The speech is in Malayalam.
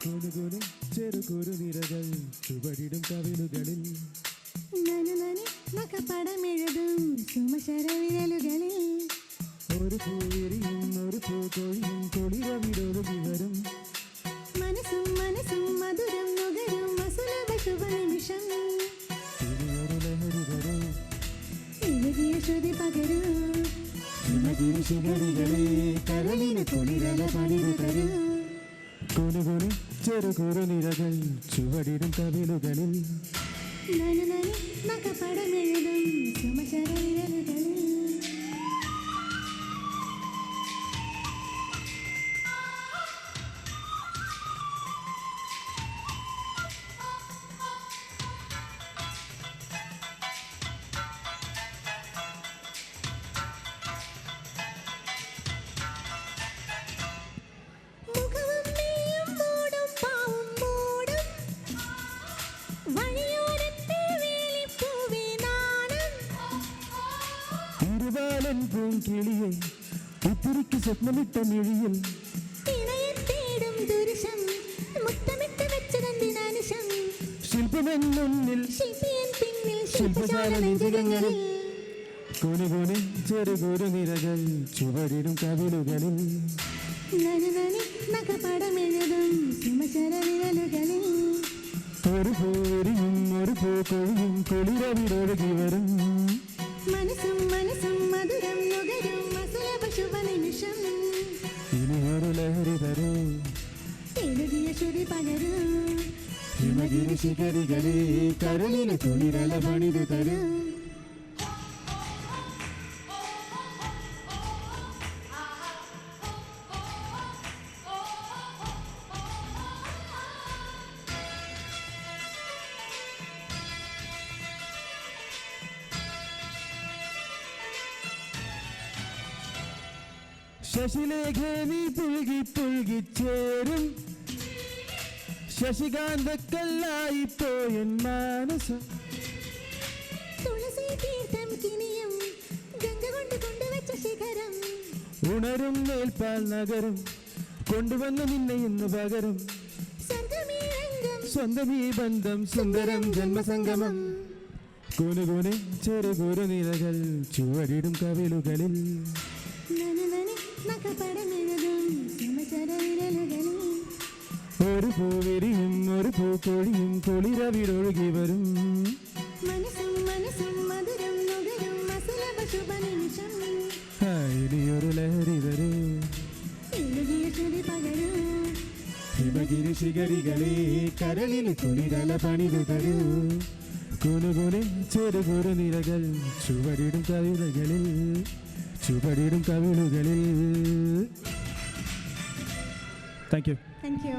കുനുകുനു ചെറുകുറുനിരകൾ ചുവടിടും കവിളുകളിൽ നഖപടമെഴുതും സുമശരവിരലുകളിൽ ഒരു പൂവിരിയും ഒരു പൂക്കൊഴിയും കുളിരവിടൊഴുകി വരും മനസ്സും മനസ്സും മധുരം നുകരും അസുലഭ ശുഭനിമിഷം ഇനിയൊരു ലഹരി വരൂ ഇഴുകിയ ശ്രുതി പകരൂ ഹിമഗിരി ശിഖരികളെ കരളിന് കുളിരല പണിതു തരൂ കുനുകുനു ചെറുകുറുനിരകൾ ചുവടിടും കവിളുകളിൽ നഖപടമെഴുതും സുമശരവിരലുകളിൽ തിരുവാലൻ പൂങ്കിളിയെ ഇത്തിരിക്ക് സ്വപ്നമിട്ട മിഴിയിൽ ശില്പമെന്നുള്ളിൽ ശില്പശാല നെഞ്ചകങ്ങളിൽ കുനുകുനു ചെറുകുറുനിരകൾ ചുവടിടും കവിളുകളിൽ നഖപടമെഴുതും സുമശരവിരലുകളിൽ ഒരു പൂരിയും ഒരു പൂക്കൊഴിയും കുളിരവിടൊഴുകി വരും മനസ്സും മനസ്സും മധുരം നുകരും അസുലഭ ശുഭനിമിഷം ഇനിയൊരു ലഹരി തരൂ എഴുതിയ ശ്രുതി പകരൂ ഹിമഗിരി ശിഖരികളെ കരളിന് കുളിരല പണിതു തരൂ ശശിലേഖനി പുൽകി പുൽകിച്ചേരും ശശികാന്തക്കല്ലായി പോയൻ മാനസം തുളസി തീർത്ഥം കിനിയും ഗംഗ കൊണ്ട് കൊണ്ടുവച്ച ശിഖരം ഉണരും മേൽപ്പാൽ നഗരം കൊണ്ടുവന്നു നിന്നെ ഇന്ന് പകരം സ്വർഗമീ രംഗം സ്വന്തമീ ബന്ധം സുന്ദരം ജന്മസംഗമം കുനുകുനു ചെറുകുറുനിരകൾ ചുവടിടും കവിളുകളിൽ നഖപടമെഴുതും സുമശരവിരലുകളിൽ ഒരു പൂവിരിയും ഒരു പൂക്കൊഴിയും കുളിരവിടൊഴുകി വരും മനസ്സും മനസ്സും മധുരം നുകരും അസുലഭ ശുഭനിമിഷം ഇനിയൊരു ലഹരി തരൂ എഴുതിയ ശ്രുതി പകരൂ ഹിമഗിരി ശിഖരികളെ കരളിന് കുളിരല പണിതു തരൂ കുനുകുനു ചെറുകുറുനിരകൾ ചുവടിടും കവിളുകളിൽ ചുവടിടും കവിളുകളിൽ താങ്ക് യു താങ്ക് യു